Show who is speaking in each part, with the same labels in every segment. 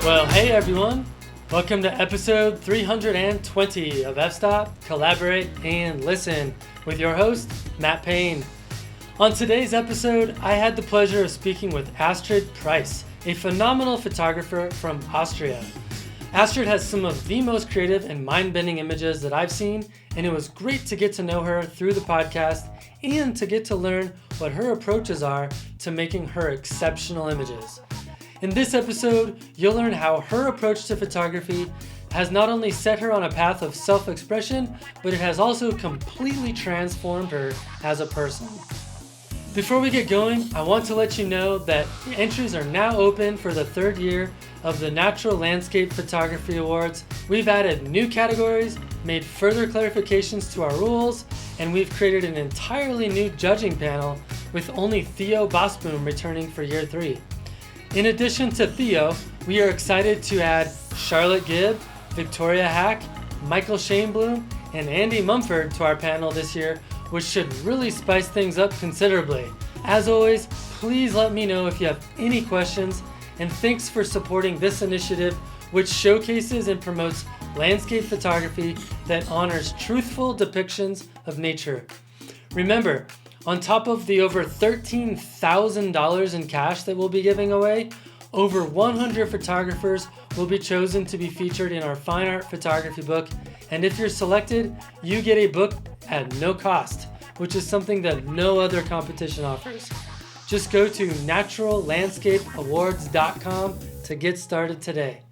Speaker 1: Well, hey everyone! Welcome to episode 320 of F-Stop, Collaborate, and Listen with your host, Matt Payne. On today's episode, I had the pleasure of speaking with Astrid Preisz, a phenomenal photographer from Austria. Astrid has some of the most creative and mind-bending images that I've seen, and it was great to get to know her through the podcast and to get to learn what her approaches are to making her exceptional images. In this episode, you'll learn how her approach to photography has not only set her on a path of self-expression, but it has also completely transformed her as a person. Before we get going, I want to let you know that entries are now open for the third year of the Natural Landscape Photography Awards. We've added new categories, made further clarifications to our rules, and we've created an entirely new judging panel with only Theo Bosboom returning for year 3. In addition to Theo, we are excited to add Charlotte Gibb, Victoria Hack, Michael Shaneblum, and Andy Mumford to our panel this year, which should really spice things up considerably. As always, please let me know if you have any questions, and thanks for supporting this initiative, which showcases and promotes landscape photography that honors truthful depictions of nature. Remember, on top of the over $13,000 in cash that we'll be giving away, over 100 photographers will be chosen to be featured in our fine art photography book, and if you're selected, you get a book at no cost, which is something that no other competition offers. Just go to naturallandscapeawards.com to get started today.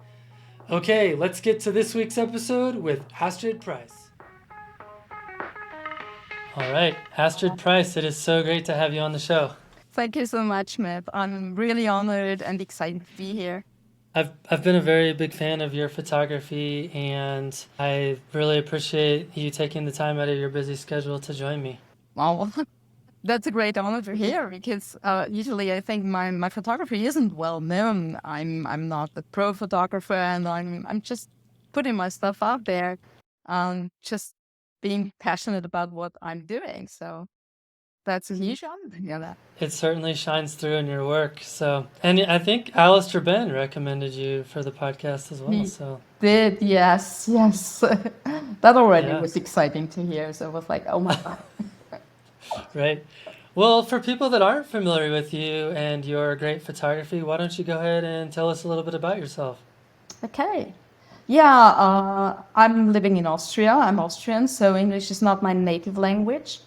Speaker 1: Okay, let's get to this week's episode with Astrid Preisz. All right, Astrid Preisz, it is so great to have you on the show.
Speaker 2: Thank you so much, Matt. I'm really honored and excited to be here.
Speaker 1: I've been a very big fan of your photography, and I really appreciate you taking the time out of your busy schedule to join me.
Speaker 2: Wow, that's a great honor to hear because usually I think my photography isn't well known. I'm not a pro photographer, and I'm just putting my stuff out there, just being passionate about what I'm doing. So that's a huge honor to hear that.
Speaker 1: It certainly shines through in your work. So, and I think Alistair Ben recommended you for the podcast as well.
Speaker 2: He
Speaker 1: So
Speaker 2: did, yes. That already was exciting to hear. So I was like, oh my God.
Speaker 1: Right. Well, for people that aren't familiar with you and your great photography, why don't you go ahead and tell us a little bit about yourself?
Speaker 2: Okay. Yeah, I'm living in Austria. I'm Austrian, so English is not my native language.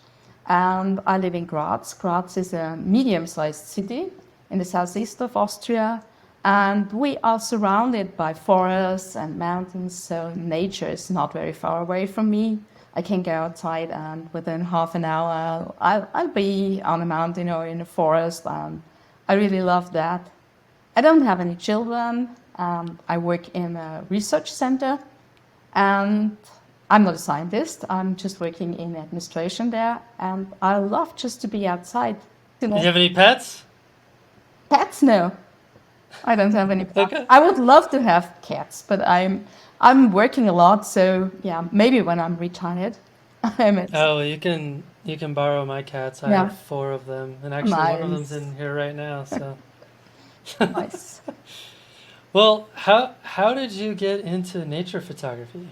Speaker 2: And I live in Graz. Graz is a medium-sized city in the southeast of Austria. And we are surrounded by forests and mountains, so nature is not very far away from me. I can go outside and within half an hour I'll be on a mountain or in a forest, and I really love that. I don't have any children. I work in a research center, and I'm not a scientist. I'm just working in administration there, and I love just to be outside.
Speaker 1: Do you have any pets?
Speaker 2: Pets? No, I don't have any pets.
Speaker 1: Okay.
Speaker 2: I would love to have cats, but I'm working a lot, so yeah, maybe when I'm retired.
Speaker 1: Oh, you can borrow my cats. I have 4 of them, and actually one of them's
Speaker 2: Nice.
Speaker 1: in here right now. So,
Speaker 2: Nice.
Speaker 1: well, how did you get into nature photography?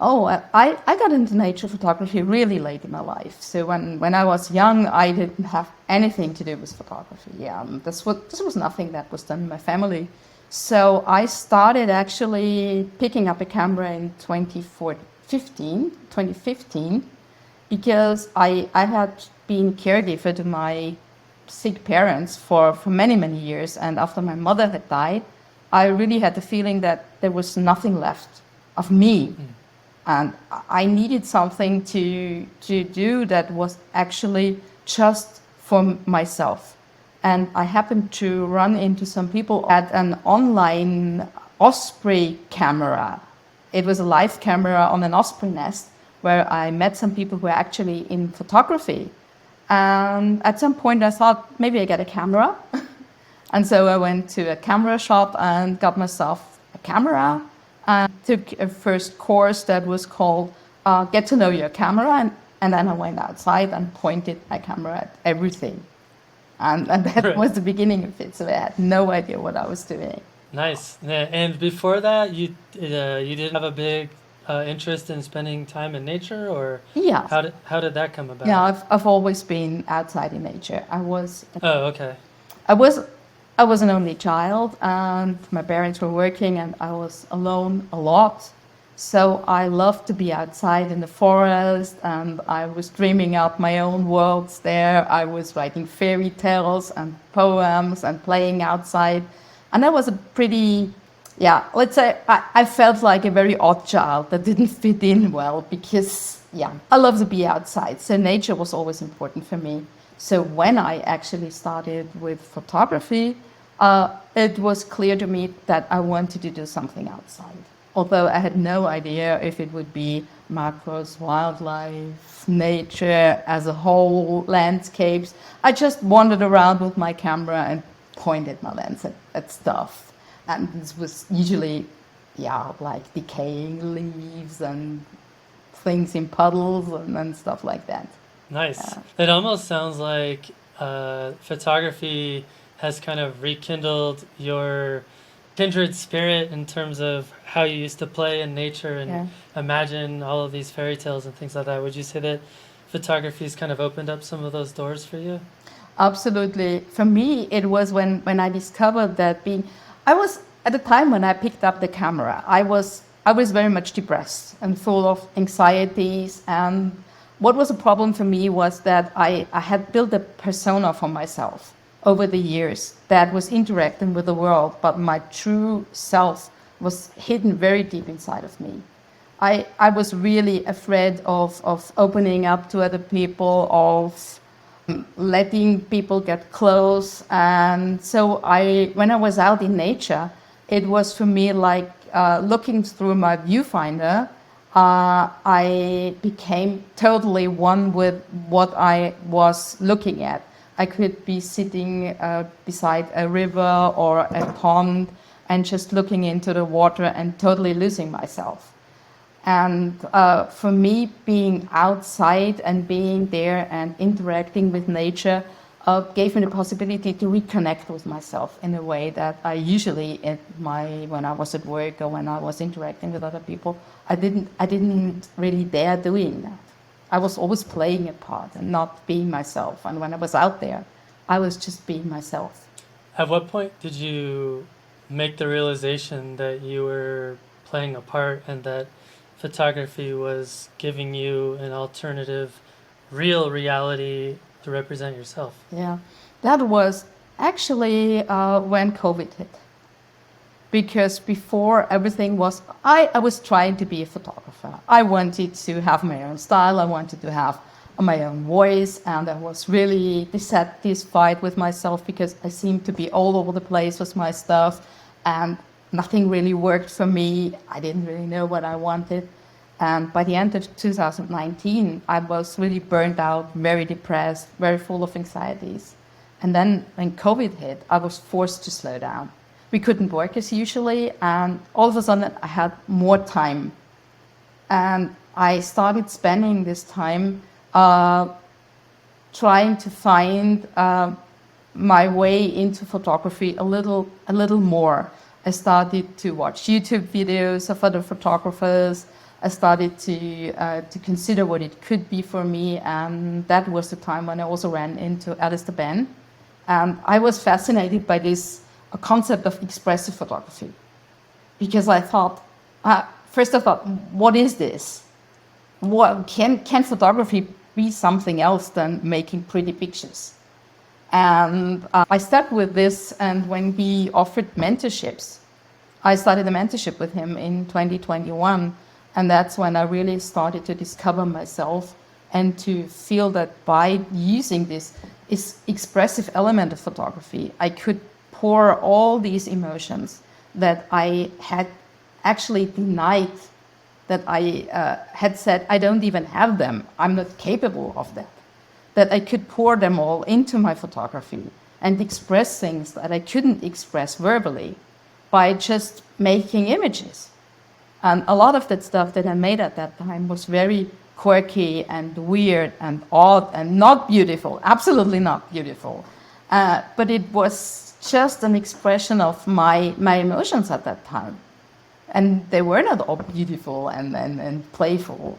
Speaker 2: Oh, I got into nature photography really late in my life. So when I was young, I didn't have anything to do with photography. Yeah, this was nothing that was done in my family. So I started actually picking up a camera in 2015, because I had been caregiver to my sick parents for many, many years. And after my mother had died, I really had the feeling that there was nothing left of me. And I needed something to do that was actually just for myself. And I happened to run into some people at an online osprey camera. It was a live camera on an osprey nest, where I met some people who were actually in photography. And at some point I thought, maybe I get a camera. And so I went to a camera shop and got myself a camera and took a first course that was called Get to Know Your Camera. And then I went outside and pointed my camera at everything. And that was the beginning of it. So I had no idea what I was doing.
Speaker 1: Nice. Yeah, and before that, you did have a big interest in spending time in nature, or
Speaker 2: Yeah,
Speaker 1: how did that come
Speaker 2: yeah.
Speaker 1: about?
Speaker 2: I've always been outside in nature.
Speaker 1: Oh, okay.
Speaker 2: I was I was an only child, and my parents were working, and I was alone a lot. So I loved to be outside in the forest, and I was dreaming up my own worlds there. I was writing fairy tales and poems and playing outside. And I was a pretty, yeah, let's say I felt like a very odd child that didn't fit in well because, yeah, I love to be outside. So nature was always important for me. So when I actually started with photography, it was clear to me that I wanted to do something outside. Although I had no idea if it would be macros, wildlife, nature as a whole, landscapes. I just wandered around with my camera and pointed my lens at stuff. And this was usually, yeah, like decaying leaves and things in puddles and stuff like that.
Speaker 1: Nice. It almost sounds like photography has kind of rekindled your kindred spirit in terms of how you used to play in nature and
Speaker 2: Yeah.
Speaker 1: imagine all of these fairy tales and things like that. Would you say that photography's kind of opened up some of those doors for you?
Speaker 2: Absolutely. For me, it was when I discovered that I was, at the time when I picked up the camera, I was very much depressed and full of anxieties. And what was a problem for me was that I had built a persona for myself over the years that was interacting with the world, but my true self was hidden very deep inside of me. I was really afraid of opening up to other people, of letting people get close. And so when I was out in nature, it was for me like looking through my viewfinder. I became totally one with what I was looking at. I could be sitting beside a river or a pond and just looking into the water and totally losing myself. And for me, being outside and being there and interacting with nature gave me the possibility to reconnect with myself in a way that I usually, when I was at work or when I was interacting with other people, I didn't really dare doing that. I was always playing a part and not being myself. And when I was out there, I was just being myself.
Speaker 1: At what point did you make the realization that you were playing a part and that photography was giving you an alternative, real reality to represent yourself?
Speaker 2: Yeah, that was actually when COVID hit. Because before everything was, I was trying to be a photographer. I wanted to have my own style. I wanted to have my own voice. And I was really dissatisfied with myself because I seemed to be all over the place with my stuff. And nothing really worked for me. I didn't really know what I wanted. And by the end of 2019, I was really burned out, very depressed, very full of anxieties. And then when COVID hit, I was forced to slow down. We couldn't work as usually, and all of a sudden I had more time. And I started spending this time trying to find my way into photography a little more. I started to watch YouTube videos of other photographers. I started to consider what it could be for me, and that was the time when I also ran into Astrid and Dennis. And I was fascinated by this concept of expressive photography because I thought, first of all, what is this? What can photography be something else than making pretty pictures? And I stuck with this, and when he offered mentorships, I started a mentorship with him in 2021. And that's when I really started to discover myself and to feel that by using this expressive element of photography, I could pour all these emotions that I had actually denied, that I had said, I don't even have them, I'm not capable of that. That I could pour them all into my photography and express things that I couldn't express verbally by just making images. And a lot of that stuff that I made at that time was very quirky and weird and odd and not beautiful, absolutely not beautiful. But it was just an expression of my emotions at that time. And they were not all beautiful and playful.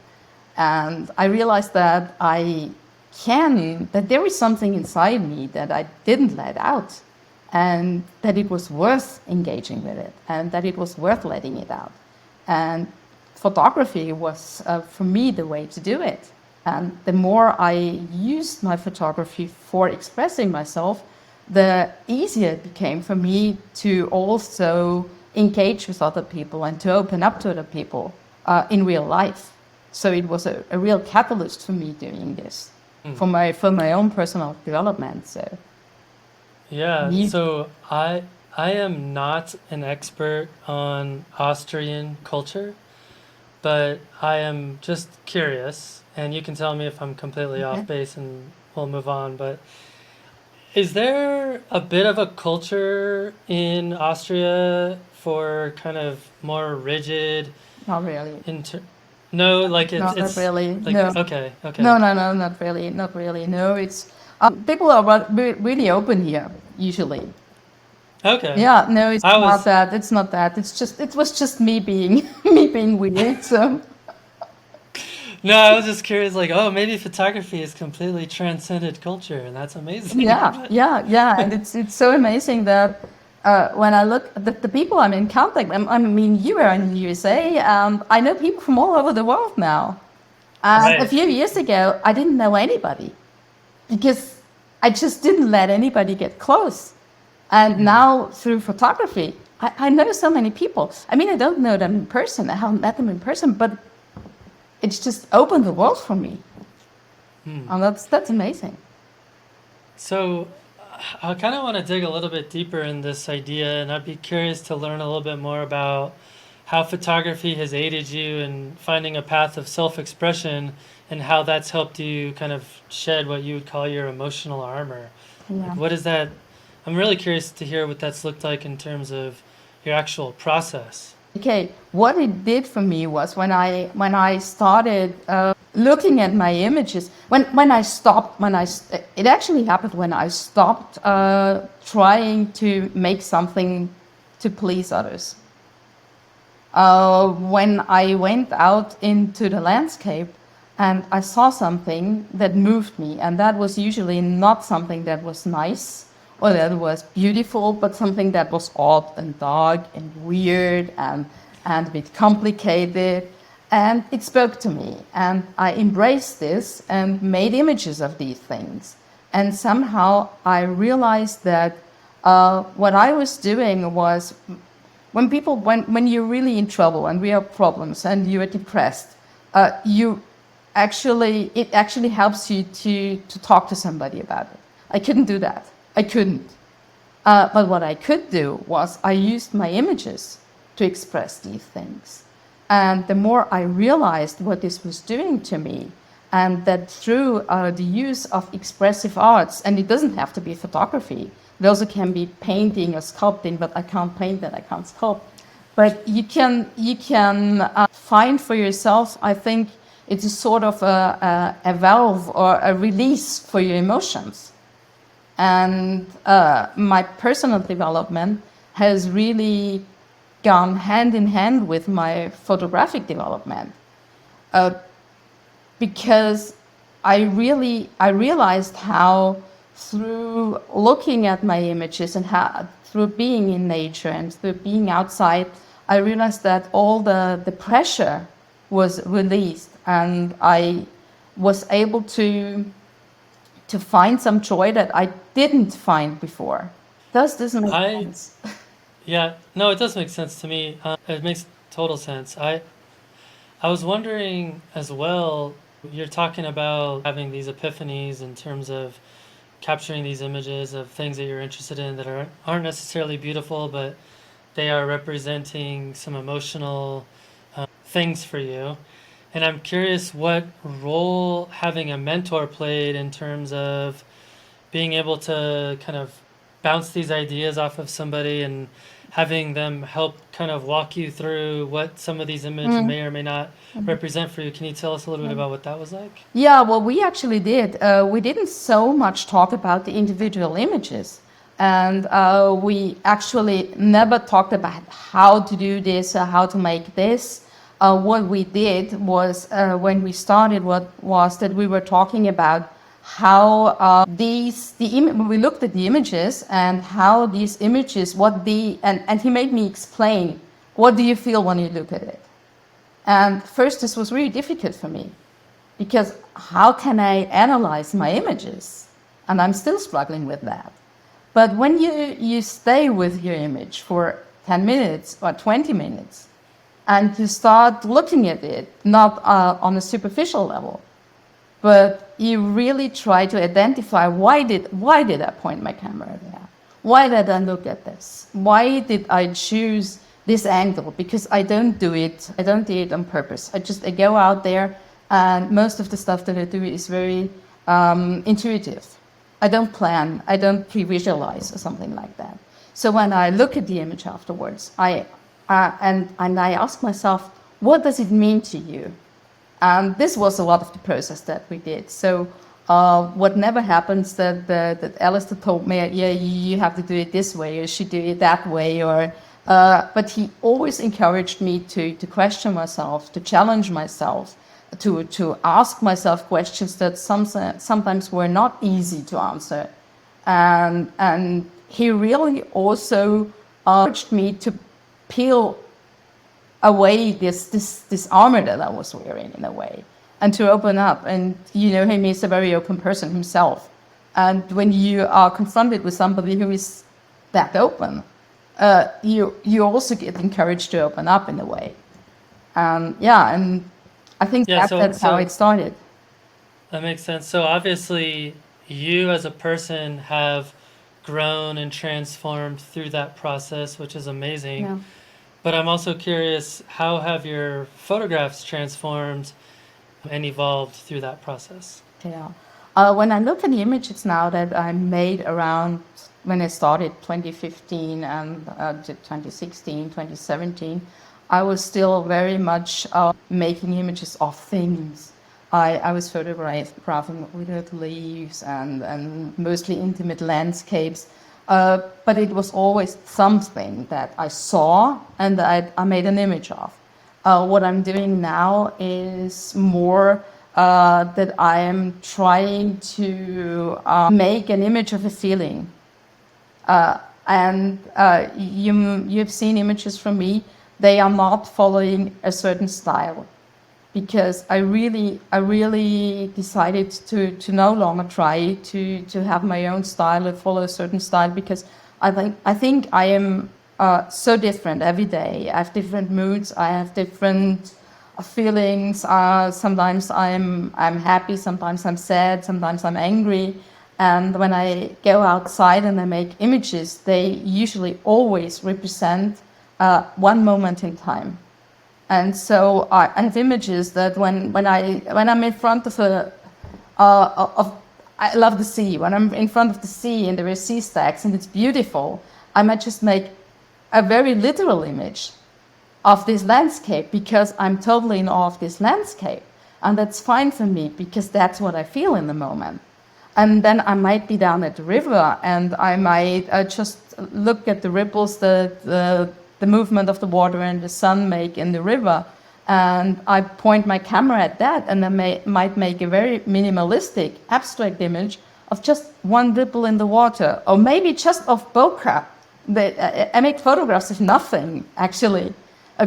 Speaker 2: And I realized that that there is something inside me that I didn't let out, and that it was worth engaging with it, and that it was worth letting it out. And photography was, for me, the way to do it. And the more I used my photography for expressing myself, the easier it became for me to also engage with other people and to open up to other people in real life. So it was a real catalyst for me doing this for my own personal development. So
Speaker 1: Yeah, so I am not an expert on Austrian culture, but I am just curious, and you can tell me if I'm completely off base and we'll move on. But is there a bit of a culture in Austria for kind of more rigid
Speaker 2: not really.
Speaker 1: no, like
Speaker 2: No, not
Speaker 1: it's
Speaker 2: really.
Speaker 1: like
Speaker 2: No.
Speaker 1: okay, okay.
Speaker 2: No, not really, not really. No, it's people are really open here usually.
Speaker 1: Okay.
Speaker 2: Yeah, no, it's
Speaker 1: I
Speaker 2: not
Speaker 1: was
Speaker 2: that. It's not that. It was just me being me being weird. So
Speaker 1: no, I was just curious, like, oh, maybe photography has completely transcended culture, and that's amazing.
Speaker 2: yeah, yeah, and it's so amazing that when I look at the people I'm in contact with, I mean, you were in the USA, and I know people from all over the world now. And a
Speaker 1: Right.
Speaker 2: few years ago, I didn't know anybody because I just didn't let anybody get close. And now through photography, I know so many people. I mean, I don't know them in person. I haven't met them in person, but it's just opened the world for me. And that's amazing.
Speaker 1: So I kind of want to dig a little bit deeper in this idea, and I'd be curious to learn a little bit more about how photography has aided you in finding a path of self-expression and how that's helped you kind of shed what you would call your emotional armor.
Speaker 2: Yeah.
Speaker 1: Like, what is that? I'm really curious to hear what that's looked like in terms of your actual process.
Speaker 2: Okay, what it did for me was when I started looking at my images. It actually happened when I stopped trying to make something to please others. When I went out into the landscape and I saw something that moved me, and that was usually not something that was nice or that was beautiful, but something that was odd and dark and weird and a bit complicated. And it spoke to me, and I embraced this and made images of these things. And somehow I realized that what I was doing was when you're really in trouble and we have problems and you are depressed, it actually helps you to talk to somebody about it. I couldn't do that. I couldn't. But what I could do was I used my images to express these things. And the more I realized what this was doing to me, and that through the use of expressive arts, and it doesn't have to be photography, it also can be painting or sculpting, but I can't paint and I can't sculpt. But you can find for yourself, I think it's a sort of a valve or a release for your emotions. And my personal development has really gone hand in hand with my photographic development, because I realized how through looking at my images and how through being in nature and through being outside, I realized that all the pressure was released, and I was able to find some joy that I didn't find before. Does this make sense?
Speaker 1: Yeah, no, it does make sense to me. It makes total sense. I was wondering as well, you're talking about having these epiphanies in terms of capturing these images of things that you're interested in that aren't necessarily beautiful, but they are representing some emotional things for you. And I'm curious what role having a mentor played in terms of being able to kind of bounce these ideas off of somebody and having them help kind of walk you through what some of these images may or may not represent for you. Can you tell us a little bit about what that was like?
Speaker 2: Yeah, well, we actually did. We didn't so much talk about the individual images. And we actually never talked about how to do this or how to make this. What we did was, when we started, was that we were talking about how we looked at the images and how these images, and he made me explain, what do you feel when you look at it? And first, this was really difficult for me, because how can I analyze my images? And I'm still struggling with that. But when you stay with your image for 10 minutes or 20 minutes, and you start looking at it, not on a superficial level, but you really try to identify, why did I point my camera there? Why did I look at this? Why did I choose this angle? Because I don't do it on purpose. I go out there, and most of the stuff that I do is very intuitive. I don't plan, I don't pre-visualize or something like that. So when I look at the image afterwards, I ask myself, what does it mean to you? And this was a lot of the process that we did. So what never happens that Alistair told me, yeah, you have to do it this way, or you should do it that way, or but he always encouraged me to question myself, to challenge myself, to ask myself questions that sometimes were not easy to answer. And he really also urged me to peel away this armor that I was wearing, in a way, and to open up. And him is a very open person himself. And when you are confronted with somebody who is that open, you also get encouraged to open up in a way. And I think that's how it started.
Speaker 1: That makes sense. So obviously, you as a person have grown and transformed through that process, which is amazing.
Speaker 2: Yeah.
Speaker 1: But I'm also curious, how have your photographs transformed and evolved through that process?
Speaker 2: Yeah. When I look at the images now that I made around when I started 2015 and 2016, 2017, I was still very much making images of things. I was photographing withered leaves and mostly intimate landscapes. But it was always something that I saw and that I made an image of. What I'm doing now is more that I am trying to make an image of a feeling. You've seen images from me. They are not following a certain style, because I really decided to no longer try to have my own style or follow a certain style, because I think I am so different every day. I have different moods. I have different feelings. Sometimes I'm happy. Sometimes I'm sad. Sometimes I'm angry. And when I go outside and I make images, they usually always represent one moment in time. And so I have images that when I'm in front of I love the sea. When I'm in front of the sea and there are sea stacks and it's beautiful, I might just make a very literal image of this landscape, because I'm totally in awe of this landscape. And that's fine for me, because that's what I feel in the moment. And then I might be down at the river and I might just look at the ripples, the movement of the water and the sun make in the river, and I point my camera at that, and I might make a very minimalistic, abstract image of just one ripple in the water, or maybe just of bokeh. I make photographs of nothing, actually,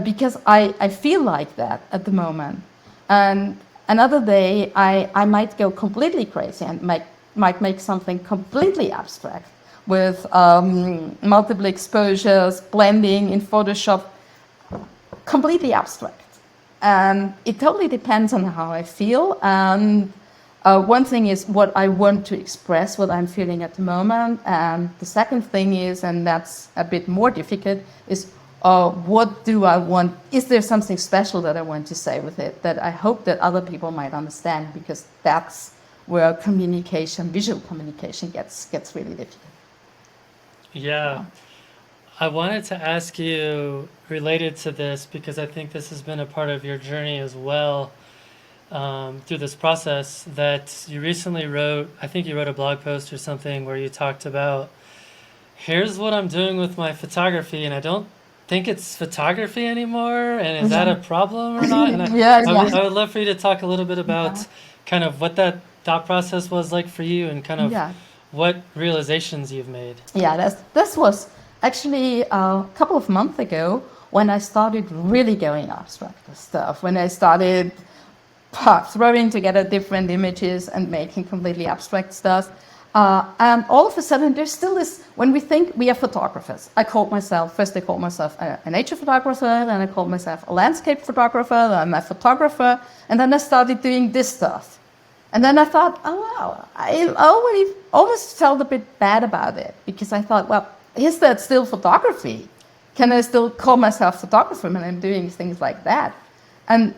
Speaker 2: because I feel like that at the moment. And another day, I might go completely crazy and might make something completely abstract, with multiple exposures, blending in Photoshop, completely abstract. And it totally depends on how I feel. And one thing is what I want to express, what I'm feeling at the moment. And the second thing is, and that's a bit more difficult, is what do I want? Is there something special that I want to say with it that I hope that other people might understand? Because that's where communication, visual communication gets really difficult.
Speaker 1: Yeah. I wanted to ask you, related to this, because I think this has been a part of your journey as well, through this process, that you recently wrote, I think you wrote a blog post or something where you talked about here's what I'm doing with my photography, and I don't think it's photography anymore, and is that a problem or not? And
Speaker 2: Yeah,
Speaker 1: I
Speaker 2: yeah,
Speaker 1: would love for you to talk a little bit
Speaker 2: yeah,
Speaker 1: about kind of what that thought process was like for you and kind of
Speaker 2: yeah.
Speaker 1: what realizations you've made.
Speaker 2: Yeah, this was actually a couple of months ago when I started really going abstract with stuff. When I started throwing together different images and making completely abstract stuff. And all of a sudden, there's still this, when we think we are photographers, first I called myself a nature photographer, then I called myself a landscape photographer, then I'm a photographer, and then I started doing this stuff. And then I thought, oh wow, I always felt a bit bad about it because I thought, well, is that still photography? Can I still call myself photographer when I'm doing things like that? And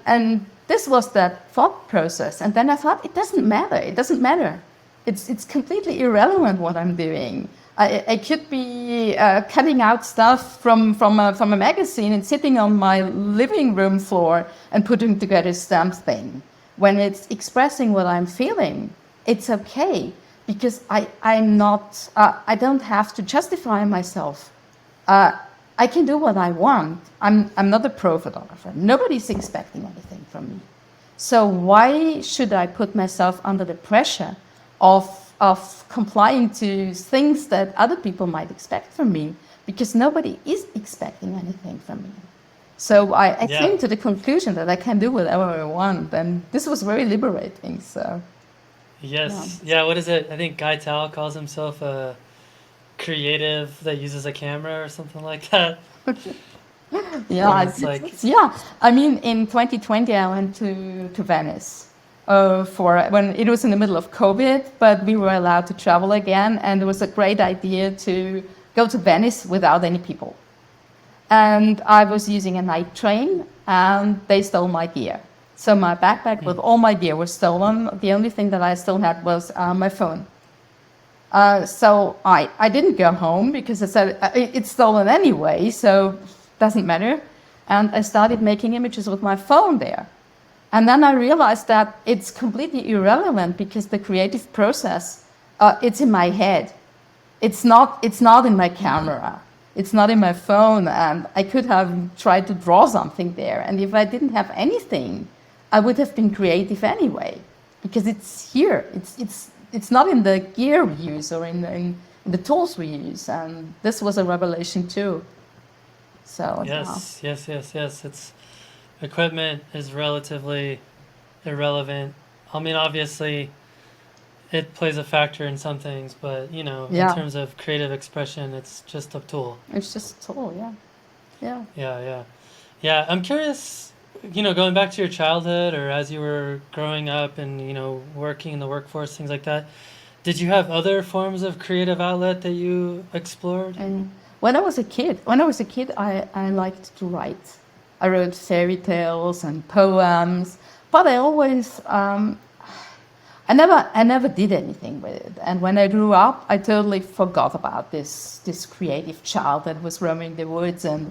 Speaker 2: this was that thought process. And then I thought, it doesn't matter. It doesn't matter. It's completely irrelevant what I'm doing. I could be cutting out stuff from a magazine and sitting on my living room floor and putting together something. When it's expressing what I'm feeling, it's okay because I don't have to justify myself. I can do what I want. I'm not a pro photographer. Nobody's expecting anything from me. So why should I put myself under the pressure of complying to things that other people might expect from me? Because nobody is expecting anything from me. So I
Speaker 1: Yeah.
Speaker 2: came to the conclusion that I can do whatever I want, and this was very liberating. So yeah,
Speaker 1: Yes. Yeah, what is it? I think Guy Tal calls himself a creative that uses a camera or something like that.
Speaker 2: yeah,
Speaker 1: And it's like,
Speaker 2: yeah. I mean, in 2020, I went to Venice for when it was in the middle of COVID, but we were allowed to travel again, and it was a great idea to go to Venice without any people. And I was using a night train, and they stole my gear. So my backpack with all my gear was stolen. The only thing that I still had was my phone. So I didn't go home because I said it's stolen anyway, so doesn't matter. And I started making images with my phone there. And then I realized that it's completely irrelevant because the creative process, it's in my head. It's not in my camera. It's not in my phone. And I could have tried to draw something there. And if I didn't have anything, I would have been creative anyway because it's here. It's not in the gear we use or in the tools we use. And this was a revelation too. So
Speaker 1: yes. It's equipment is relatively irrelevant. I mean, obviously, it plays a factor in some things, but in
Speaker 2: yeah,
Speaker 1: terms of creative expression, it's just a tool.
Speaker 2: it's just a tool. Yeah, yeah.
Speaker 1: Yeah. I'm curious, going back to your childhood or as you were growing up and working in the workforce, things like that. Did you have other forms of creative outlet that you explored?
Speaker 2: And when I was a kid, I liked to write. I wrote fairy tales and poems, but I never did anything with it. And when I grew up, I totally forgot about this creative child that was roaming the woods and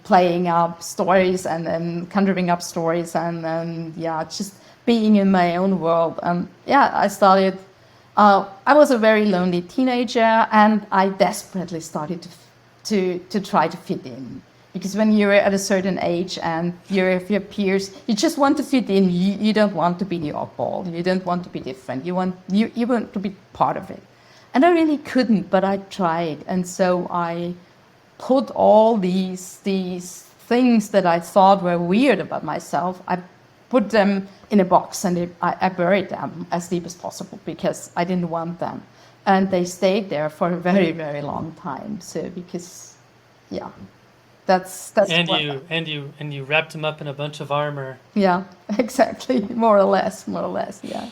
Speaker 2: playing up stories and then conjuring up stories and yeah, just being in my own world. And yeah, I started. I was a very lonely teenager, and I desperately started to try to fit in. Because when you're at a certain age and you're with your peers, you just want to fit in. You don't want to be the oddball. You don't want to be different. You want to be part of it. And I really couldn't, but I tried. And so I put all these things that I thought were weird about myself, I put them in a box and I buried them as deep as possible because I didn't want them. And they stayed there for a very, very long time. So because, yeah. That's
Speaker 1: And
Speaker 2: what,
Speaker 1: you wrapped him up in a bunch of armor.
Speaker 2: yeah, exactly, more or less, yeah,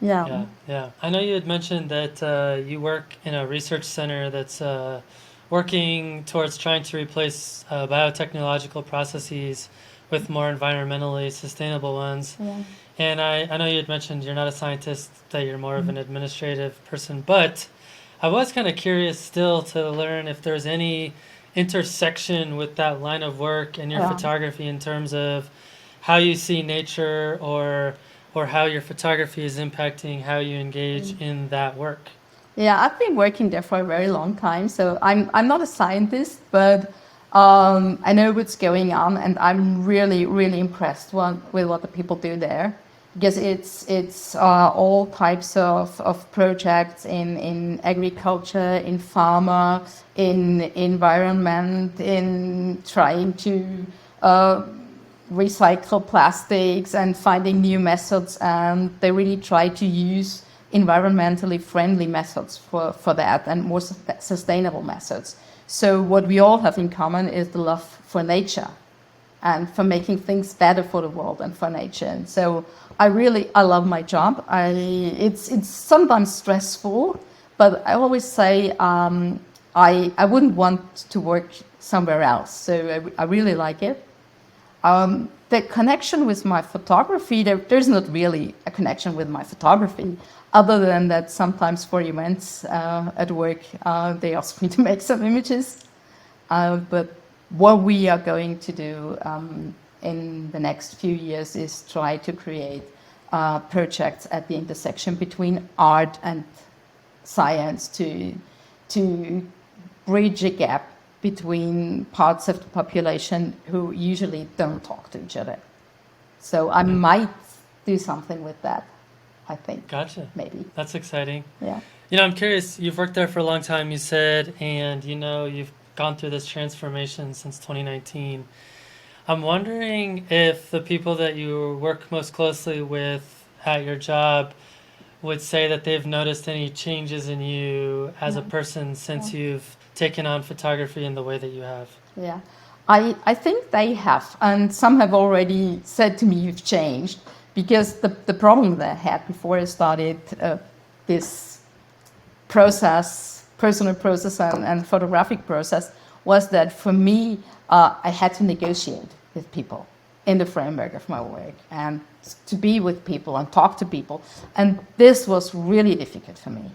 Speaker 2: yeah,
Speaker 1: Yeah. I know you had mentioned that you work in a research center that's working towards trying to replace biotechnological processes with more environmentally sustainable ones.
Speaker 2: yeah.
Speaker 1: And I know you had mentioned you're not a scientist, that you're more of an administrative person, but I was kind of curious still to learn if there's any intersection with that line of work and your
Speaker 2: Yeah.
Speaker 1: photography in terms of how you see nature or how your photography is impacting how you engage in that work.
Speaker 2: Yeah, I've been working there for a very long time, so I'm not a scientist, but I know what's going on, and I'm really really impressed with what the people do there, because it's all types of projects in agriculture, in pharma, in environment, in trying to recycle plastics and finding new methods, and they really try to use environmentally friendly methods for that, and more sustainable methods. So what we all have in common is the love for nature and for making things better for the world and for nature. And so I love my job. It's sometimes stressful, but I always say I wouldn't want to work somewhere else. So I really like it. The connection with my photography, there's not really a connection with my photography, other than that sometimes for events at work, they ask me to make some images. But what we are going to do in the next few years is try to create projects at the intersection between art and science to bridge a gap between parts of the population who usually don't talk to each other. So I might do something with that, I think.
Speaker 1: Gotcha.
Speaker 2: Maybe.
Speaker 1: That's exciting.
Speaker 2: Yeah.
Speaker 1: I'm curious, you've worked there for a long time, you said, and you've gone through this transformation since 2019. I'm wondering if the people that you work most closely with at your job would say that they've noticed any changes in you as a person since you've taken on photography in the way that you have.
Speaker 2: Yeah, I think they have, and some have already said to me, you've changed, because the problem that I had before I started this process, personal process and photographic process, was that for me, I had to negotiate with people in the framework of my work, and to be with people and talk to people. And this was really difficult for me,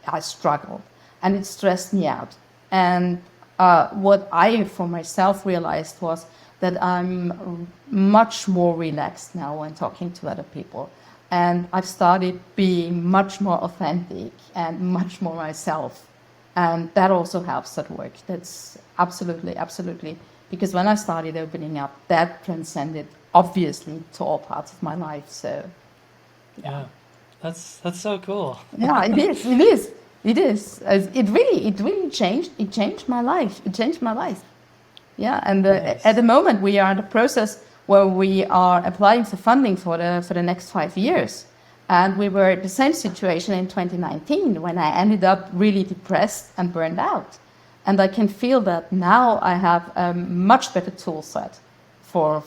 Speaker 2: I struggled, and it stressed me out. And what I, for myself, realized was that I'm much more relaxed now when talking to other people. And I've started being much more authentic and much more myself. And that also helps at work. That's absolutely, absolutely. Because when I started opening up, that transcended, obviously, to all parts of my life. So,
Speaker 1: yeah. That's so cool.
Speaker 2: Yeah, it is. It really changed. It changed my life. Yeah, and
Speaker 1: Nice.
Speaker 2: at the moment we are in the process where we are applying for funding for the next 5 years, and we were in the same situation in 2019 when I ended up really depressed and burned out, and I can feel that now I have a much better tool set for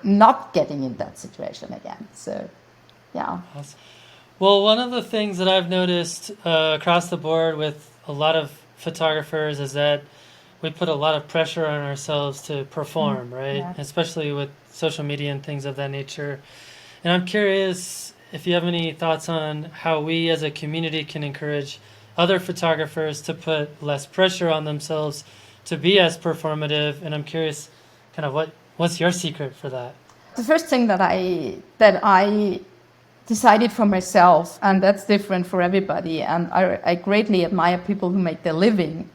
Speaker 2: not getting in that situation again. So, yeah.
Speaker 1: Awesome. Well, one of the things that I've noticed across the board with a lot of photographers is that we put a lot of pressure on ourselves to perform, right?
Speaker 2: Yeah.
Speaker 1: Especially with social media and things of that nature. And I'm curious if you have any thoughts on how we as a community can encourage other photographers to put less pressure on themselves to be as performative. And I'm curious kind of what's your secret for that?
Speaker 2: The first thing that I decided for myself, and that's different for everybody, and I greatly admire people who make their living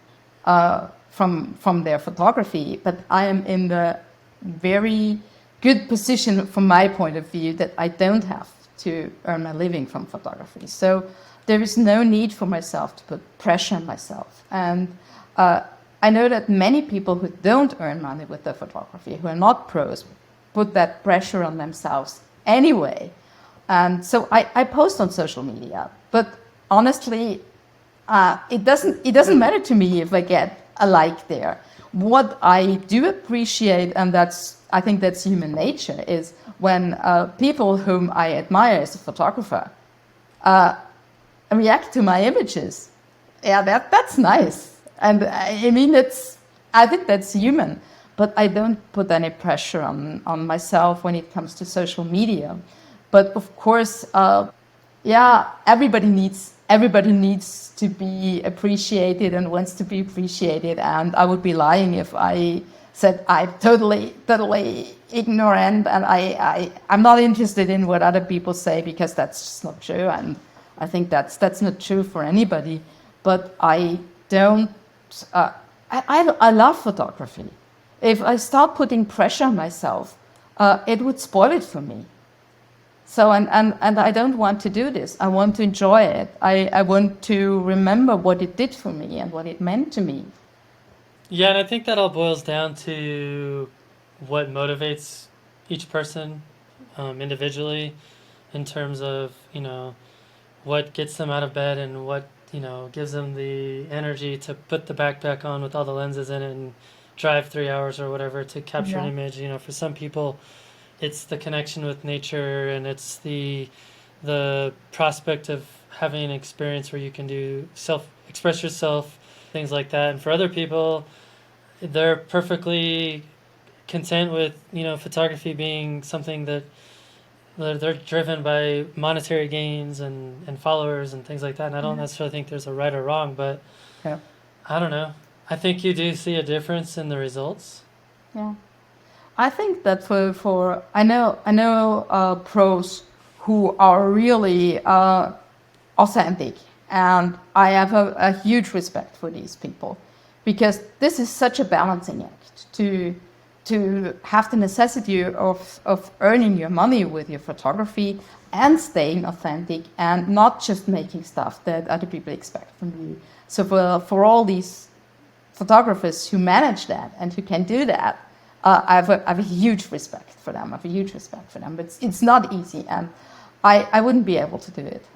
Speaker 2: from their photography, but I am in the very good position from my point of view that I don't have to earn my living from photography. So there is no need for myself to put pressure on myself. And I know that many people who don't earn money with their photography, who are not pros, put that pressure on themselves anyway. And so I post on social media, but honestly, it doesn't matter to me if I get a like there. What I do appreciate, and I think that's human nature, is when people whom I admire as a photographer react to my images. Yeah, that's nice, and I mean I think that's human. But I don't put any pressure on myself when it comes to social media. But of course, everybody needs to be appreciated and wants to be appreciated. And I would be lying if I said I'm totally ignorant and I'm not interested in what other people say, because that's just not true. And I think that's not true for anybody. But I don't. I love photography. If I start putting pressure on myself, it would spoil it for me. So and I don't want to do this. I want to enjoy it. I want to remember what it did for me and what it meant to me.
Speaker 1: Yeah, and I think that all boils down to what motivates each person individually in terms of, what gets them out of bed and what, gives them the energy to put the backpack on with all the lenses in it and drive 3 hours or whatever to capture an image. For some people, it's the connection with nature and it's the prospect of having an experience where you can express yourself, things like that. And for other people, they're perfectly content with photography being something that they're driven by monetary gains and followers and things like that. And I don't necessarily think there's a right or wrong, but
Speaker 2: Yeah.
Speaker 1: I don't know. I think you do see a difference in the results.
Speaker 2: Yeah. I think that for I know pros who are really authentic, and I have a huge respect for these people, because this is such a balancing act to have the necessity of earning your money with your photography and staying authentic and not just making stuff that other people expect from you. So for all these photographers who manage that and who can do that, I have a huge respect for them. I have a huge respect for them. But it's not easy, and I wouldn't be able to do it.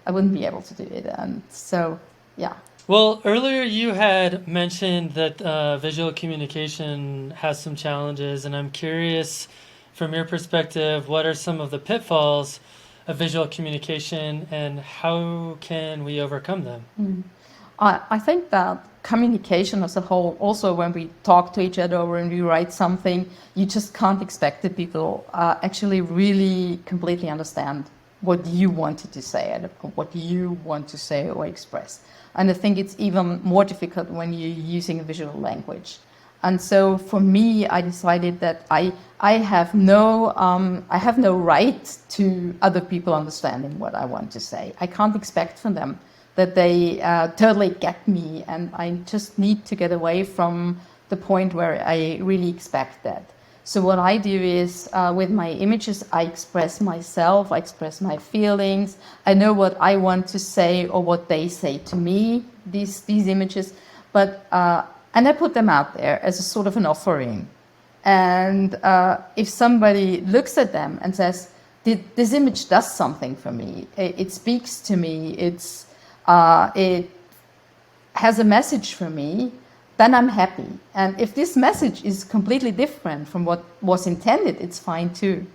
Speaker 2: And so, yeah.
Speaker 1: Well, earlier you had mentioned that visual communication has some challenges, and I'm curious, from your perspective, what are some of the pitfalls of visual communication, and how can we overcome them?
Speaker 2: I think that communication as a whole, also when we talk to each other or when we write something, you just can't expect that people actually really completely understand what you wanted to say and what you want to say or express. And I think it's even more difficult when you're using a visual language. And so for me, I decided that I have no right to other people understanding what I want to say. I can't expect from them that they totally get me, and I just need to get away from the point where I really expect that. So what I do is, with my images, I express myself, I express my feelings. I know what I want to say or what they say to me, these images, but and I put them out there as a sort of an offering. And if somebody looks at them and says, this image does something for me, it speaks to me, it has a message for me, then I'm happy. And if this message is completely different from what was intended, it's fine too.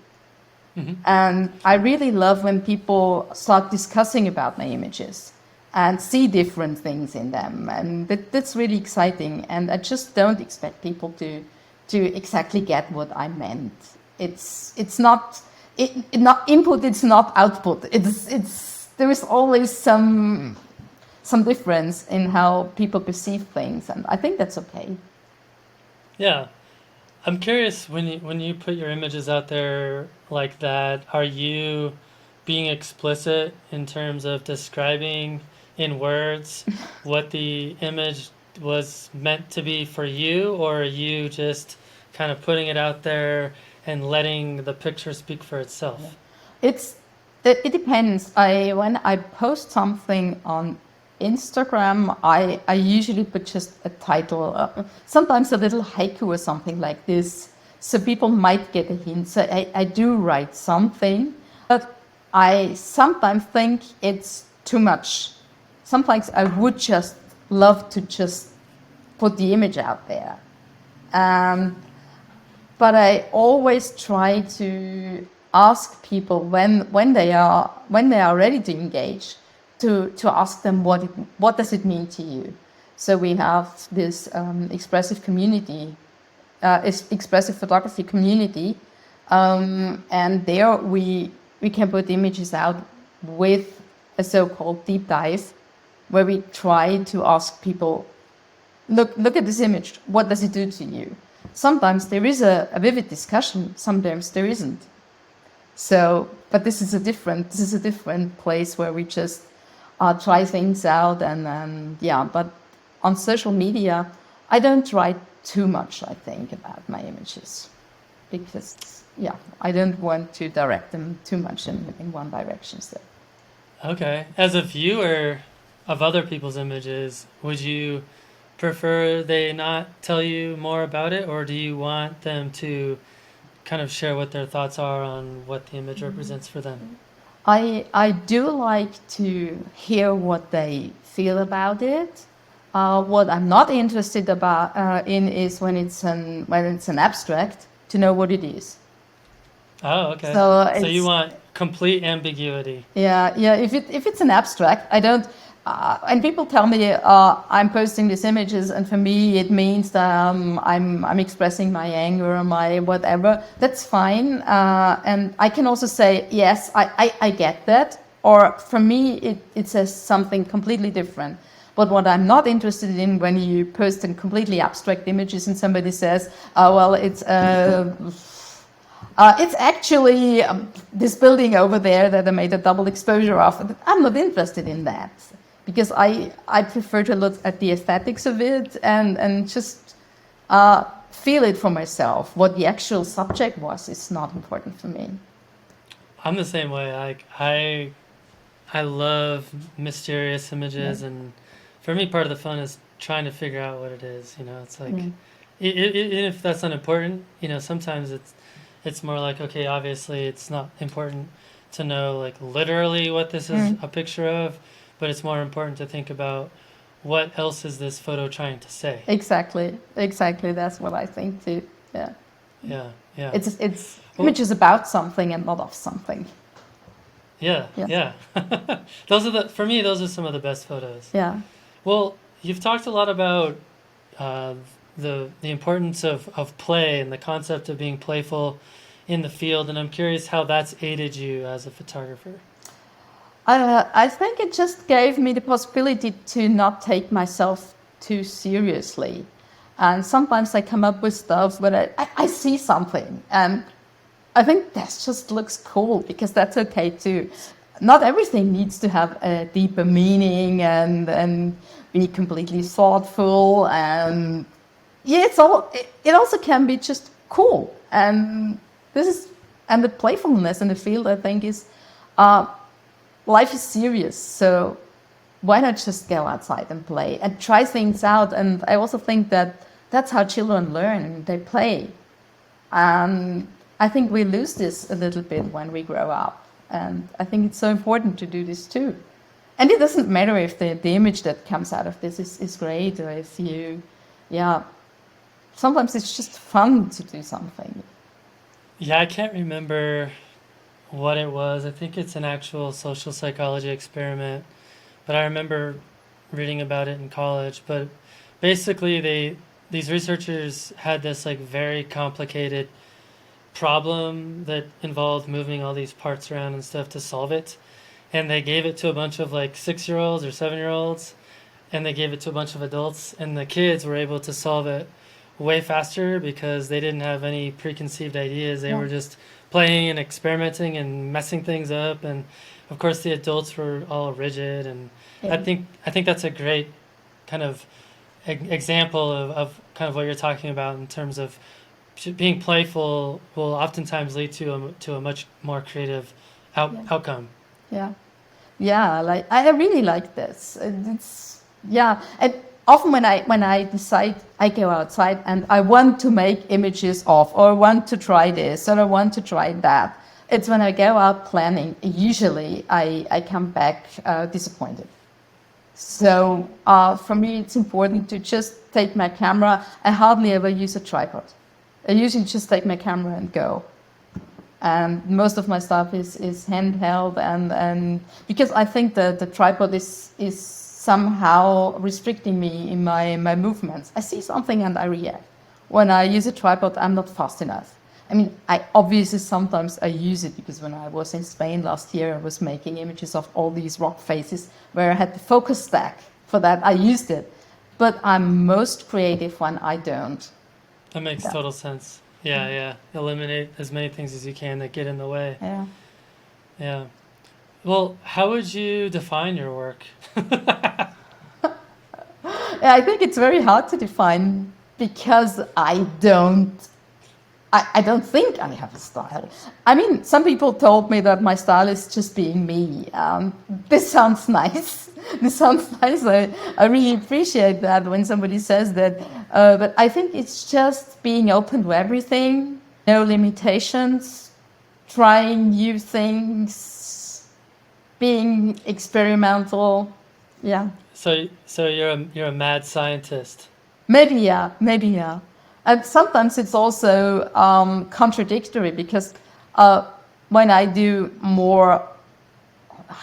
Speaker 2: Mm-hmm. And I really love when people start discussing about my images and see different things in them. And that's really exciting. And I just don't expect people to exactly get what I meant. It's not input, it's not output. There is always some difference in how people perceive things, and I think that's okay.
Speaker 1: Yeah. I'm curious, when you put your images out there like that, are you being explicit in terms of describing in words what the image was meant to be for you, or are you just kind of putting it out there and letting the picture speak for itself?
Speaker 2: It depends. When I post something on Instagram, I usually put just a title, sometimes a little haiku or something like this, so people might get a hint. So I do write something, but I sometimes think it's too much. Sometimes I would just love to just put the image out there. But I always try to ask people when they are ready to engage, to ask them what does it mean to you. So we have this expressive community, expressive photography community, and there we can put images out with a so-called deep dive, where we try to ask people, look at this image, what does it do to you? Sometimes there is a vivid discussion, sometimes there isn't. So, but this is a different place where we just try things out, and then but on social media, I don't write too much, I think, about my images, because I don't want to direct them too much in one direction. So
Speaker 1: Okay. As a viewer of other people's images, would you prefer they not tell you more about it, or do you want them to kind of share what their thoughts are on what the image represents for them?
Speaker 2: I do like to hear what they feel about it. What I'm not interested in is when it's an abstract, to know what it is.
Speaker 1: Oh, okay.
Speaker 2: So
Speaker 1: So you
Speaker 2: it's
Speaker 1: want complete ambiguity.
Speaker 2: yeah. If it's an abstract, I don't. And people tell me I'm posting these images, and for me it means that I'm expressing my anger or my whatever. That's fine, and I can also say yes, I get that. Or for me, it says something completely different. But what I'm not interested in, when you post in completely abstract images and somebody says, "Oh well, it's actually this building over there that I made a double exposure of." I'm not interested in that, because I prefer to look at the aesthetics of it and just feel it for myself. What the actual subject was is not important for me.
Speaker 1: I'm the same way. I love mysterious images, and for me, part of the fun is trying to figure out what it is. It's like, even if that's not important, sometimes it's more like, okay, obviously it's not important to know like literally what this is a picture of, but it's more important to think about what else is this photo trying to say.
Speaker 2: Exactly. That's what I think too. Yeah.
Speaker 1: Yeah.
Speaker 2: It's images about something and not of something.
Speaker 1: Yeah. For me, those are some of the best photos.
Speaker 2: Yeah.
Speaker 1: Well, you've talked a lot about the importance of play and the concept of being playful in the field, and I'm curious how that's aided you as a photographer.
Speaker 2: I think it just gave me the possibility to not take myself too seriously. And sometimes I come up with stuff where I see something and I think that just looks cool, because that's okay too. Not everything needs to have a deeper meaning and be completely thoughtful. And it also can be just cool. And the playfulness in the field, I think, is life is serious. So why not just go outside and play and try things out? And I also think that that's how children learn. They play. And I think we lose this a little bit when we grow up. And I think it's so important to do this too. And it doesn't matter if the image that comes out of this is great, or if sometimes it's just fun to do something.
Speaker 1: Yeah, I can't remember what it was. I think it's an actual social psychology experiment, but I remember reading about it in college. But basically, these researchers had this like very complicated problem that involved moving all these parts around and stuff to solve it, and they gave it to a bunch of like 6-year-olds or 7-year-olds, and they gave it to a bunch of adults, and the kids were able to solve it way faster because they didn't have any preconceived ideas. They were just playing and experimenting and messing things up, and of course the adults were all rigid. And I think that's a great kind of example of kind of what you're talking about in terms of being playful will oftentimes lead to a much more creative outcome.
Speaker 2: Like I really like this. And often when I decide, I go outside and I want to make images of, or want to try this, or I want to try that. It's when I go out planning, usually I come back disappointed. So for me, it's important to just take my camera. I hardly ever use a tripod. I usually just take my camera and go. And most of my stuff is handheld, and because I think the tripod is somehow restricting me in my movements. I see something and I react. When I use a tripod, I'm not fast enough. I mean, I obviously sometimes I use it, because when I was in Spain last year, I was making images of all these rock faces where I had the focus stack. For that, I used it. But I'm most creative when I don't.
Speaker 1: That makes total sense. Yeah. Eliminate as many things as you can that get in the way.
Speaker 2: Yeah.
Speaker 1: Well, how would you define your work?
Speaker 2: Yeah, I think it's very hard to define because I don't think I have a style. I mean, some people told me that my style is just being me. This sounds nice. This sounds nice. I really appreciate that when somebody says that. But I think it's just being open to everything, no limitations, trying new things, being experimental. Yeah.
Speaker 1: So you're a mad scientist.
Speaker 2: Maybe yeah. And sometimes it's also contradictory because when I do more,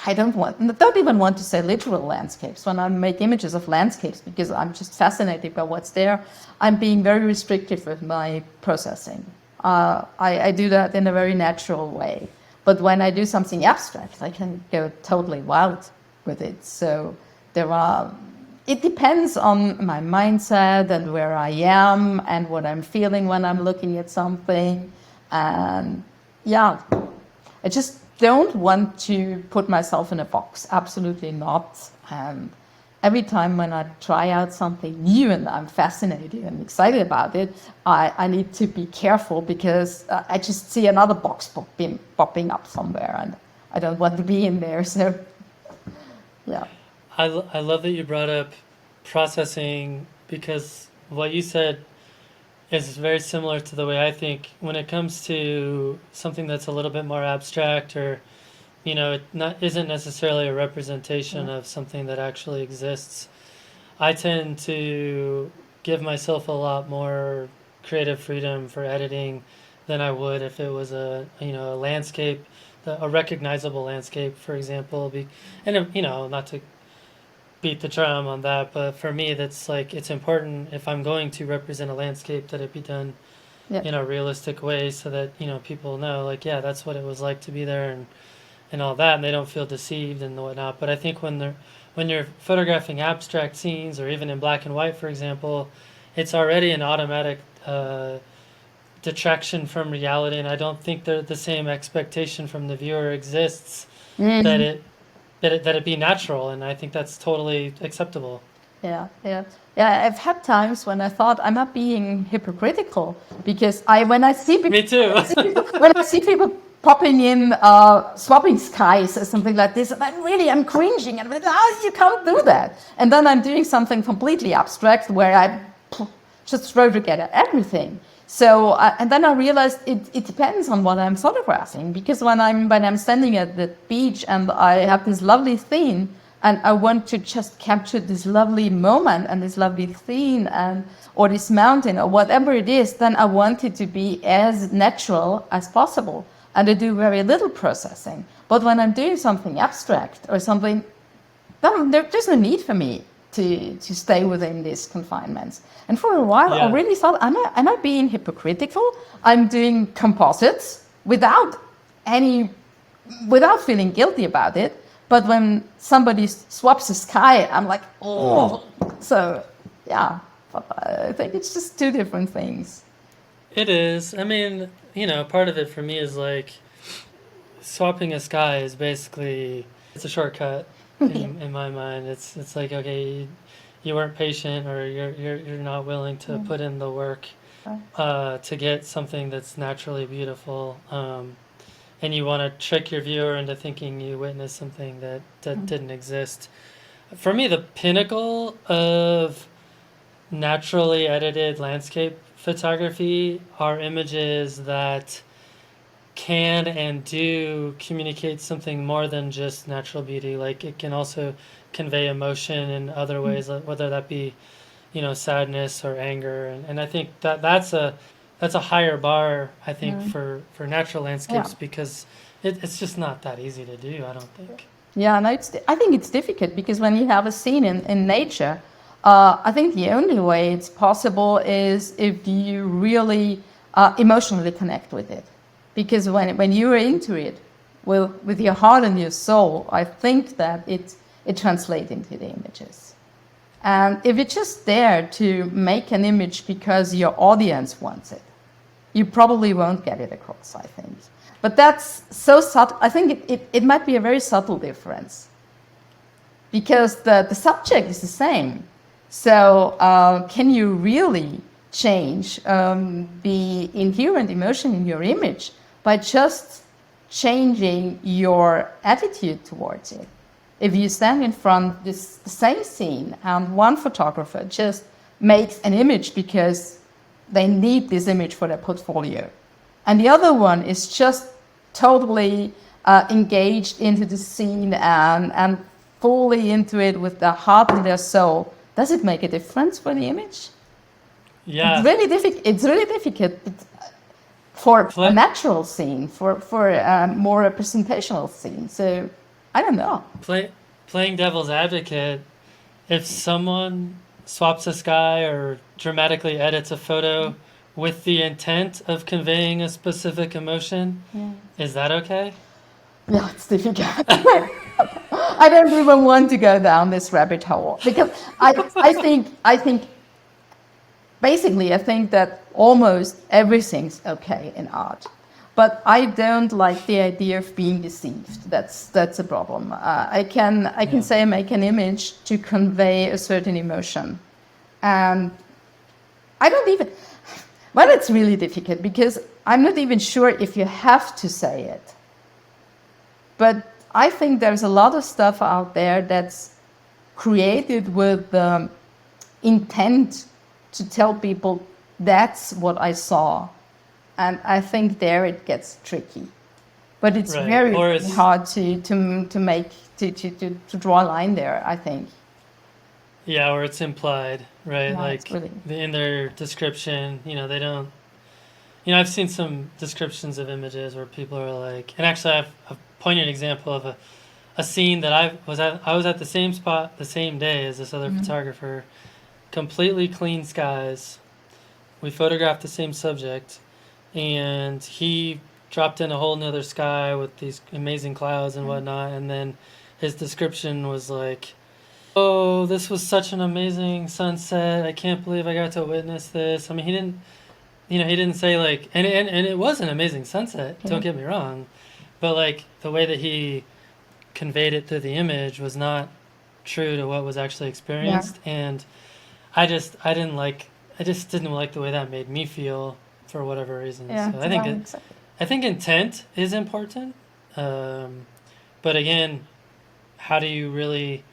Speaker 2: don't even want to say literal landscapes. When I make images of landscapes, because I'm just fascinated by what's there, I'm being very restrictive with my processing. I do that in a very natural way. But when I do something abstract, I can go totally wild with it. So there are it depends on my mindset and where I am and what I'm feeling when I'm looking at something. And yeah, I just don't want to put myself in a box. Absolutely not. And every time when I try out something new and I'm fascinated and excited about it, I need to be careful because I just see another box popping up somewhere and I don't want to be in there. So yeah.
Speaker 1: I love that you brought up processing because what you said is very similar to the way I think when it comes to something that's a little bit more abstract or it not isn't necessarily a representation of something that actually exists. I tend to give myself a lot more creative freedom for editing than I would if it was a landscape, a recognizable landscape, for example. And not to beat the drum on that, but for me, that's like it's important if I'm going to represent a landscape that it be done in a realistic way, so that people know, like, yeah, that's what it was like to be there, and all that, and they don't feel deceived and whatnot. But I think when you're photographing abstract scenes or even in black and white, for example, it's already an automatic detraction from reality, and I don't think the same expectation from the viewer exists that it be natural, and I think that's totally acceptable.
Speaker 2: Yeah. I've had times when I thought I'm not being hypocritical because when I see people,
Speaker 1: Me too.
Speaker 2: when I see people popping in, swapping skies or something like this, and I'm cringing and I'm like, you can't do that. And then I'm doing something completely abstract where I just throw together everything. So and then I realized it depends on what I'm photographing because when I'm standing at the beach and I have this lovely scene and I want to just capture this lovely moment and this lovely scene or this mountain or whatever it is, then I want it to be as natural as possible and I do very little processing. But when I'm doing something abstract or something, then there's no need for me to stay within these confinements. And for a while, I really thought, am I being hypocritical? I'm doing composites without feeling guilty about it. But when somebody swaps the sky, I'm like, oh. So, yeah, I think it's just two different things.
Speaker 1: It is. I mean, part of it for me is like swapping a sky is basically it's a shortcut in my mind. It's like, okay, you weren't patient or you're not willing to put in the work to get something that's naturally beautiful, and you want to trick your viewer into thinking you witnessed something that didn't exist. For me, the pinnacle of naturally edited landscape photography are images that can and do communicate something more than just natural beauty. Like it can also convey emotion in other ways, whether that be, sadness or anger. And I think that's a higher bar, I think, for natural landscapes because it's just not that easy to do, I don't think.
Speaker 2: Yeah, no, I think it's difficult because when you have a scene in nature, I think the only way it's possible is if you really emotionally connect with it. Because when you're into it, with your heart and your soul, I think that it translates into the images. And if you're just there to make an image because your audience wants it, you probably won't get it across, I think. But that's so subtle. I think it might be a very subtle difference because the subject is the same. So can you really change the inherent emotion in your image by just changing your attitude towards it? If you stand in front of the same scene and one photographer just makes an image because they need this image for their portfolio, and the other one is just totally engaged into the scene and fully into it with their heart and their soul, does it make a difference for the image?
Speaker 1: Yeah.
Speaker 2: It's really difficult for a natural scene, for a more representational scene. So I don't know.
Speaker 1: Playing devil's advocate, if someone swaps a sky or dramatically edits a photo with the intent of conveying a specific emotion, is that okay?
Speaker 2: Yeah, it's difficult. I don't even want to go down this rabbit hole because I think basically I think that almost everything's okay in art. But I don't like the idea of being deceived. That's a problem. I can say I make an image to convey a certain emotion, and I don't even. Well, it's really difficult because I'm not even sure if you have to say it. But I think there's a lot of stuff out there that's created with the intent to tell people that's what I saw. And I think there it gets tricky, but it's very hard to make to draw a line there, I think.
Speaker 1: Yeah, or it's implied, right?
Speaker 2: Yeah,
Speaker 1: like
Speaker 2: really...
Speaker 1: in their description, they don't. I've seen some descriptions of images where people are like, and actually I've a poignant example of a scene that I was at the same spot the same day as this other photographer, completely clean skies. We photographed the same subject. And he dropped in a whole nother sky with these amazing clouds and whatnot. And then his description was like, "Oh, this was such an amazing sunset. I can't believe I got to witness this." I mean, he didn't say like, and it was an amazing sunset. Don't get me wrong, but like the way that he conveyed it through the image was not true to what was actually experienced. And I just didn't like the way that made me feel. For whatever reason, so I think intent is important, but again, how do you really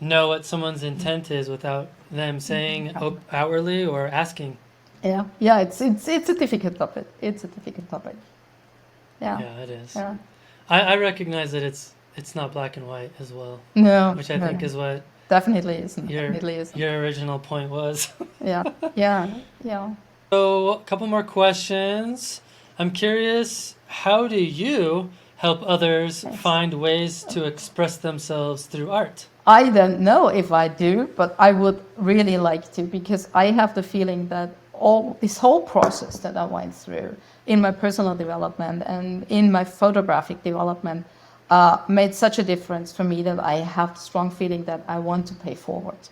Speaker 1: know what someone's intent is without them saying outwardly or asking?
Speaker 2: Yeah, it's a difficult topic. Yeah,
Speaker 1: it is.
Speaker 2: Yeah.
Speaker 1: I recognize that it's not black and white as well.
Speaker 2: No,
Speaker 1: which I think is what
Speaker 2: definitely isn't.
Speaker 1: Your original point was.
Speaker 2: Yeah.
Speaker 1: So, a couple more questions. I'm curious, how do you help others find ways to express themselves through art?
Speaker 2: I don't know if I do, but I would really like to, because I have the feeling that this whole process that I went through in my personal development and in my photographic development made such a difference for me that I have the strong feeling that I want to pay forward.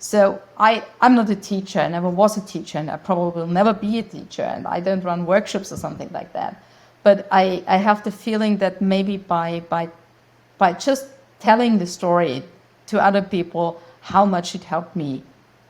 Speaker 2: So I'm not a teacher, I never was a teacher, and I probably will never be a teacher, and I don't run workshops or something like that. But I have the feeling that maybe by just telling the story to other people, how much it helped me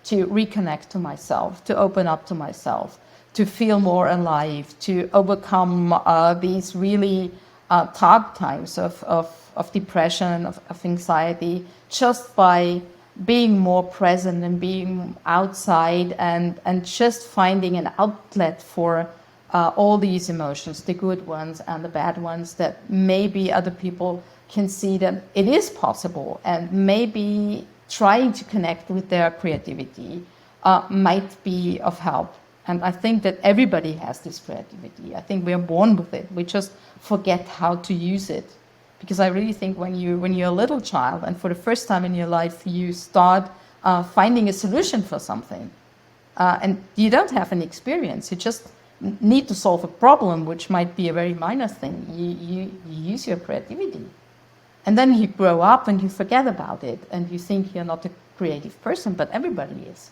Speaker 2: to reconnect to myself, to open up to myself, to feel more alive, to overcome these really dark times of depression, of anxiety, just by being more present and being outside and just finding an outlet for all these emotions, the good ones and the bad ones, that maybe other people can see that it is possible, and maybe trying to connect with their creativity might be of help. And I think that everybody has this creativity. I think we are born with it. We just forget how to use it. Because I really think when you're a little child and for the first time in your life you start finding a solution for something, and you don't have any experience, you just need to solve a problem, which might be a very minor thing. You use your creativity. And then you grow up and you forget about it and you think you're not a creative person, but everybody is.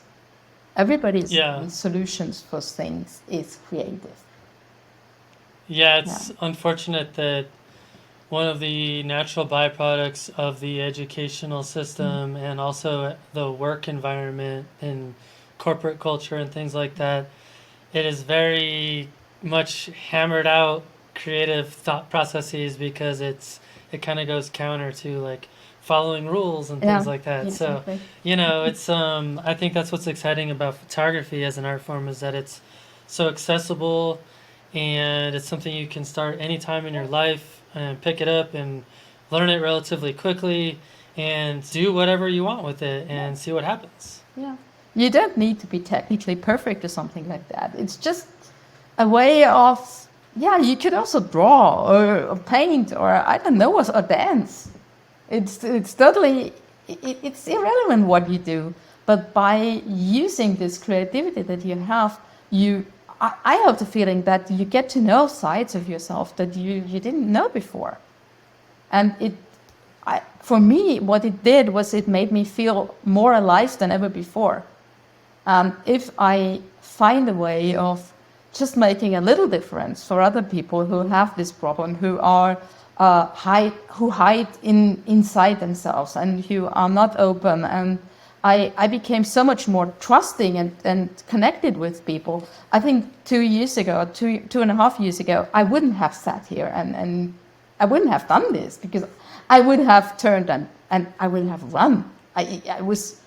Speaker 2: Everybody's solutions for things is creative.
Speaker 1: Yeah,
Speaker 2: Yeah.
Speaker 1: it's unfortunate that one of the natural byproducts of the educational
Speaker 2: Mm.
Speaker 1: system and also the work environment and corporate culture and things like that, it is very much hammered out creative thought processes because it kind of goes counter to like following rules and things
Speaker 2: Yeah,
Speaker 1: like that. So,
Speaker 2: exactly.
Speaker 1: it's I think that's what's exciting about photography as an art form is that it's so accessible and it's something you can start anytime in your life and pick it up and learn it relatively quickly and do whatever you want with it and see what happens.
Speaker 2: Yeah. You don't need to be technically perfect or something like that. It's just a way of, yeah, you could also draw or paint or I don't know, or dance. It's totally, it's irrelevant what you do. But by using this creativity that you have, I have the feeling that you get to know sides of yourself that you didn't know before. And for me, what it did was it made me feel more alive than ever before. If I find a way of just making a little difference for other people who have this problem, who are who hide inside themselves and who are not open, and I became so much more trusting and connected with people. I think 2 years ago, 2.5 years ago, I wouldn't have sat here and I wouldn't have done this because I would have turned and I would have run. I was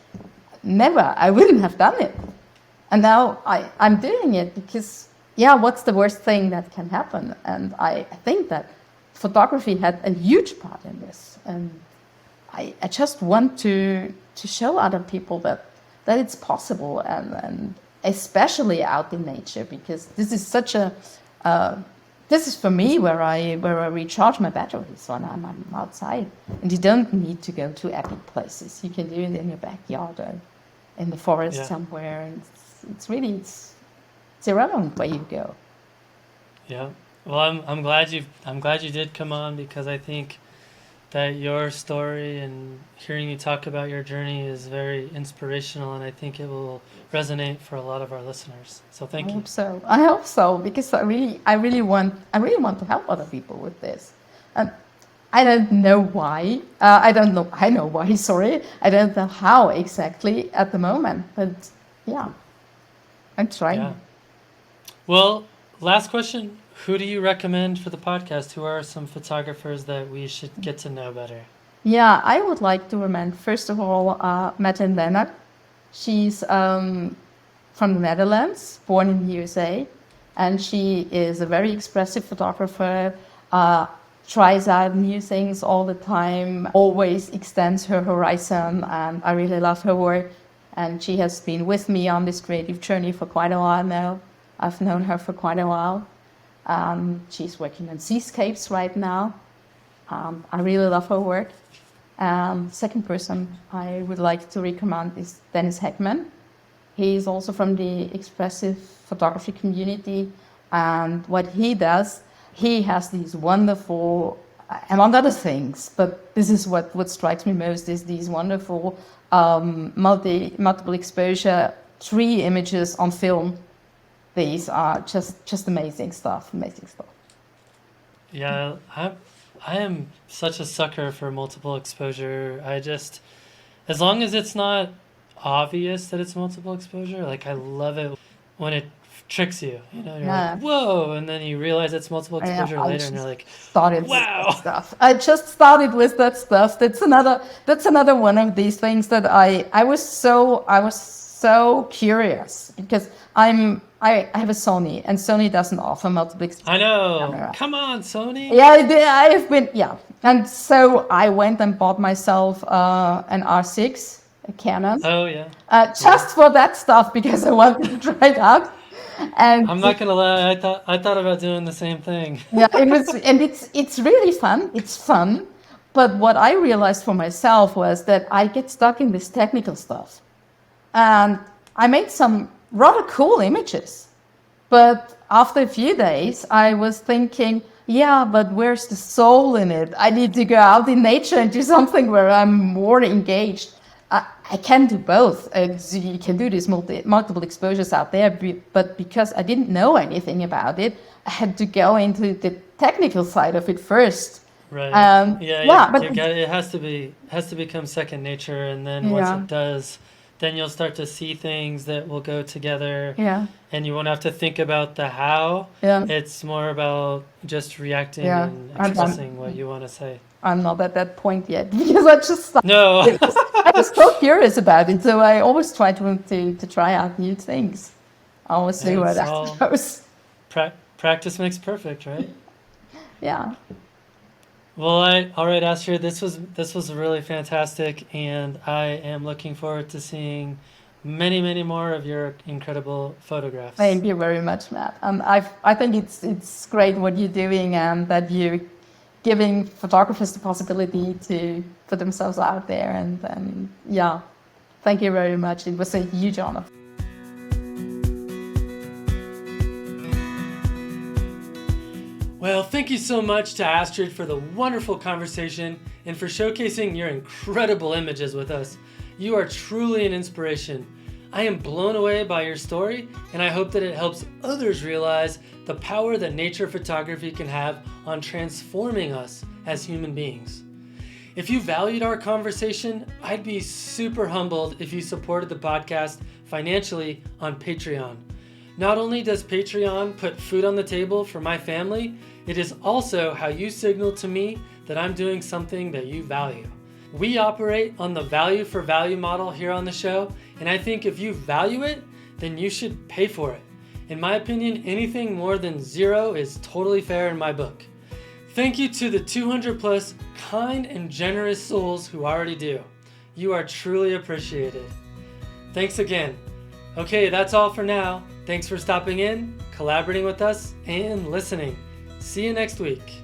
Speaker 2: never, I wouldn't have done it. And now I'm doing it because, yeah, what's the worst thing that can happen? And I think that photography had a huge part in this. And I just want to show other people that it's possible and especially out in nature because this is such a, this is for me where I recharge my batteries when I'm outside. And you don't need to go to epic places. You can do it in your backyard or in the forest
Speaker 1: Yeah.
Speaker 2: somewhere. And it's really, it's irrelevant where you go.
Speaker 1: Yeah. Well, I'm glad you did come on because I think that your story and hearing you talk about your journey is very inspirational and I think it will resonate for a lot of our listeners. So thank
Speaker 2: I
Speaker 1: you.
Speaker 2: hope so. I hope so because I really want to help other people with this. And I don't know why. I don't know. I know why. Sorry, I don't know how exactly at the moment. But yeah, I'm trying.
Speaker 1: Yeah. Well, last question. Who do you recommend for the podcast? Who are some photographers that we should get to know better?
Speaker 2: Yeah, I would like to recommend first of all Astrid Dennis. She's from the Netherlands, born in the USA, and she is a very expressive photographer. Tries out new things all the time, always extends her horizon, and I really love her work. And she has been with me on this creative journey for quite a while now. I've known her for quite a while. She's working on seascapes right now. I really love her work. Second person I would like to recommend is Dennis Heckman. He is also from the expressive photography community, and what he does, he has these wonderful, among other things, but this is what strikes me most, is these wonderful multiple exposure tree images on film. These are just amazing stuff.
Speaker 1: Yeah, I am such a sucker for multiple exposure. As long as it's not obvious that it's multiple exposure, like I love it when it tricks you. You're
Speaker 2: Yeah.
Speaker 1: like, whoa, and then you realize it's multiple
Speaker 2: Yeah,
Speaker 1: exposure
Speaker 2: I
Speaker 1: later, and you're
Speaker 2: just
Speaker 1: like,
Speaker 2: started with
Speaker 1: wow.
Speaker 2: that stuff. I just started with that stuff. That's another one of these things that I was so curious because I have a Sony and Sony doesn't offer multiple exposure
Speaker 1: I know.
Speaker 2: camera.
Speaker 1: Come on, Sony.
Speaker 2: Yeah, I have been, yeah. And so I went and bought myself an R6, a Canon,
Speaker 1: Oh yeah.
Speaker 2: just for that stuff because I wanted to try it out. And
Speaker 1: I'm not gonna lie. I thought about doing the same thing.
Speaker 2: yeah, it's really fun. It's fun. But what I realized for myself was that I get stuck in this technical stuff. And I made some rather cool images. But after a few days, I was thinking, yeah, but where's the soul in it? I need to go out in nature and do something where I'm more engaged. I can do both. So you can do these multiple exposures out there, but because I didn't know anything about it, I had to go into the technical side of it first.
Speaker 1: Right.
Speaker 2: But
Speaker 1: it has to become second nature, and then once it does, then you'll start to see things that will go together.
Speaker 2: Yeah.
Speaker 1: And you won't have to think about the how.
Speaker 2: Yeah.
Speaker 1: It's more about just reacting and expressing what you want to say.
Speaker 2: I'm not at that point yet because I just
Speaker 1: no.
Speaker 2: I was so curious about it, so I always try to try out new things. I always see where that goes.
Speaker 1: Practice makes perfect, right?
Speaker 2: Yeah.
Speaker 1: Well, all right, Astrid. This was really fantastic, and I am looking forward to seeing many more of your incredible photographs.
Speaker 2: Thank you very much, Matt. I think it's great what you're doing, and that you're giving photographers the possibility to put themselves out there. And yeah, thank you very much. It was a huge honor.
Speaker 1: Well, thank you so much to Astrid for the wonderful conversation and for showcasing your incredible images with us. You are truly an inspiration. I am blown away by your story, and I hope that it helps others realize the power that nature photography can have on transforming us as human beings. If you valued our conversation, I'd be super humbled if you supported the podcast financially on Patreon. Not only does Patreon put food on the table for my family, it is also how you signal to me that I'm doing something that you value. We operate on the value for value model here on the show, and I think if you value it, then you should pay for it. In my opinion, anything more than zero is totally fair in my book. Thank you to the 200 plus kind and generous souls who already do. You are truly appreciated. Thanks again. Okay, that's all for now. Thanks for stopping in, collaborating with us, and listening. See you next week.